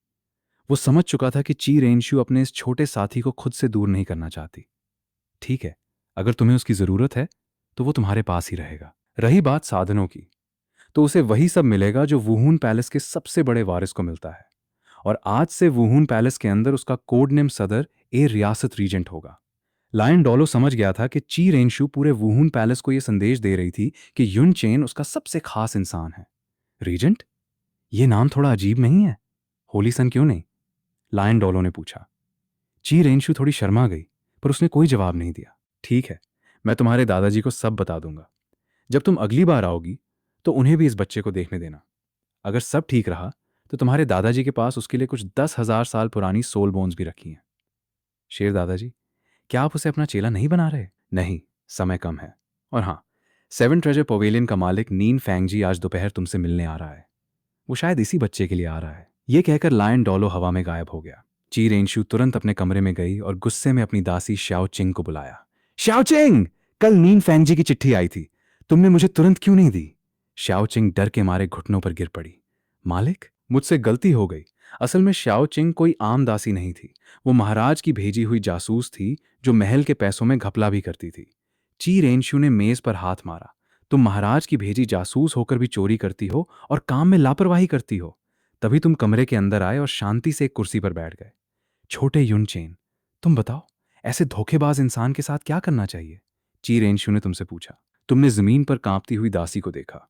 वो समझ चुका था कि ची रेंशु अपने इस छोटे साथी को खुद से दूर नहीं करना चाहती। ठीक है, अगर तुम्हें उसकी जरूरत है तो वो तुम्हारे पास ही रहेगा। रही बात साधनों की, तो उसे वही सब मिलेगा जो वुहून पैलेस के सबसे बड़े वारिस को मिलता है। और आज से वुहून पैलेस के अंदर उसका कोड नेम सदर ए रियासत रीजेंट होगा। लायन डॉलो समझ गया था कि ची रेंशु पूरे वुहून पैलेस को यह संदेश दे रही थी कि युन चेन उसका सबसे खास इंसान है। रीजेंट? ये नाम थोड़ा अजीब नहीं है? होली सन क्यों नहीं? लायन डॉलो ने पूछा। ची रेंशु थोड़ी शर्मा गई, पर उसने कोई जवाब नहीं दिया। ठीक है, मैं तुम्हारे दादाजी को सब बता दूंगा। जब तुम अगली बार आओगी तो उन्हें भी इस बच्चे को देखने देना। अगर सब ठीक रहा तो तुम्हारे दादाजी के पास उसके लिए कुछ 10,000 साल पुरानी सोल बोन्स भी रखी हैं। शेर दादाजी, क्या आप उसे अपना चेला नहीं बना रहे? नहीं, समय कम है। और हाँ, सेवन ट्रेजर पवेलियन का मालिक नीन फैंगजी आज दोपहर तुमसे मिलने आ रहा है। वो शायद इसी बच्चे के लिए आ रहा है। ये कहकर लायन डॉलो हवा में गायब हो गया। ची रेंशु तुरंत अपने कमरे में गई और गुस्से में अपनी दासी श्याओ चिंग को बुलाया। श्याओ चिंग, कल नीन फैंगजी की चिट्ठी आई थी, तुमने मुझे तुरंत क्यों नहीं दी? श्याओ चिंग डर के मारे घुटनों पर गिर पड़ी। मालिक, मुझसे गलती हो गई। असल में श्याओ चिंग कोई आम दासी नहीं थी। वो महाराज की भेजी हुई जासूस थी जो महल के पैसों में घपला भी करती थी। ची रेंशु ने मेज पर हाथ मारा। तुम महाराज की भेजी जासूस होकर भी चोरी करती हो और काम में लापरवाही करती हो। तभी तुम कमरे के अंदर आए और शांति से एक कुर्सी पर बैठ गए। छोटे युनचेन, तुम बताओ, ऐसे धोखेबाज इंसान के साथ क्या करना चाहिए? ची रेंशु ने तुमसे पूछा। तुमने जमीन पर कांपती हुई दासी को देखा।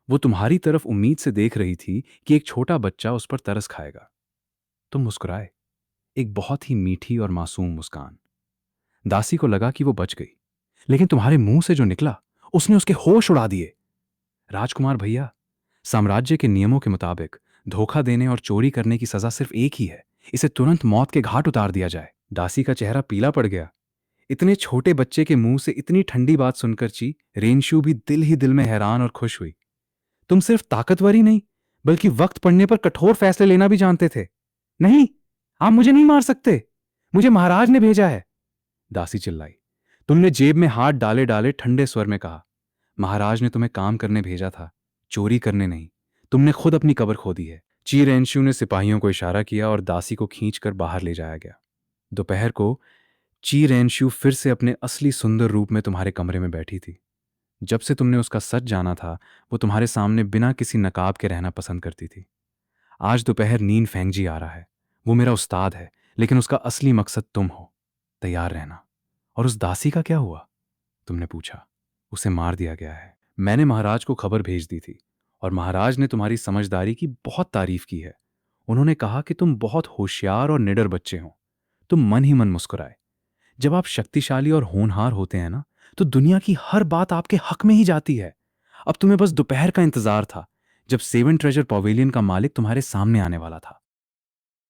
वो तुम्हारी तरफ उम्मीद से देख रही थी कि एक छोटा बच्चा उस पर तरस खाएगा। तुम मुस्कुराए, एक बहुत ही मीठी और मासूम मुस्कान। दासी को लगा कि वो बच गई, लेकिन तुम्हारे मुंह से जो निकला उसने उसके होश उड़ा दिए। राजकुमार भैया, साम्राज्य के नियमों के मुताबिक धोखा देने और चोरी करने की सजा सिर्फ एक ही है। इसे तुरंत मौत के घाट उतार दिया जाए। दासी का चेहरा पीला पड़ गया। इतने छोटे बच्चे के मुंह से इतनी ठंडी बात सुनकर ची रेंशु भी दिल ही दिल में हैरान और खुश हुई। तुम सिर्फ ताकतवर ही नहीं, बल्कि वक्त पड़ने पर कठोर फैसले लेना भी जानते थे। नहीं, आप मुझे नहीं मार सकते, मुझे महाराज ने भेजा है। दासी चिल्लाई। तुमने जेब में हाथ डाले डाले ठंडे स्वर में कहा, महाराज ने तुम्हें काम करने भेजा था, चोरी करने नहीं। तुमने खुद अपनी कब्र खो दी है। ची रेंशु ने सिपाहियों को इशारा किया और दासी को खींचकर बाहर ले जाया गया। दोपहर को ची रेंशु फिर से अपने असली सुंदर रूप में तुम्हारे कमरे में बैठी थी। जब से तुमने उसका सच जाना था, वो तुम्हारे सामने बिना किसी नकाब के रहना पसंद करती थी। आज दोपहर नीन फेंगजी आ रहा है। वो मेरा उस्ताद है, लेकिन उसका असली मकसद तुम हो। तैयार रहना। और उस दासी का क्या हुआ? तुमने पूछा। उसे मार दिया गया है। मैंने महाराज को खबर भेज दी थी और महाराज ने तुम्हारी समझदारी की बहुत तारीफ की है। उन्होंने कहा कि तुम बहुत होशियार और निडर बच्चे हो। तुम मन ही मन मुस्कुराए। जब आप शक्तिशाली और होनहार होते हैं ना, तो दुनिया की हर बात आपके हक में ही जाती है। अब तुम्हें बस दोपहर का इंतजार था, जब सेवन ट्रेजर पवेलियन का मालिक तुम्हारे सामने आने वाला था।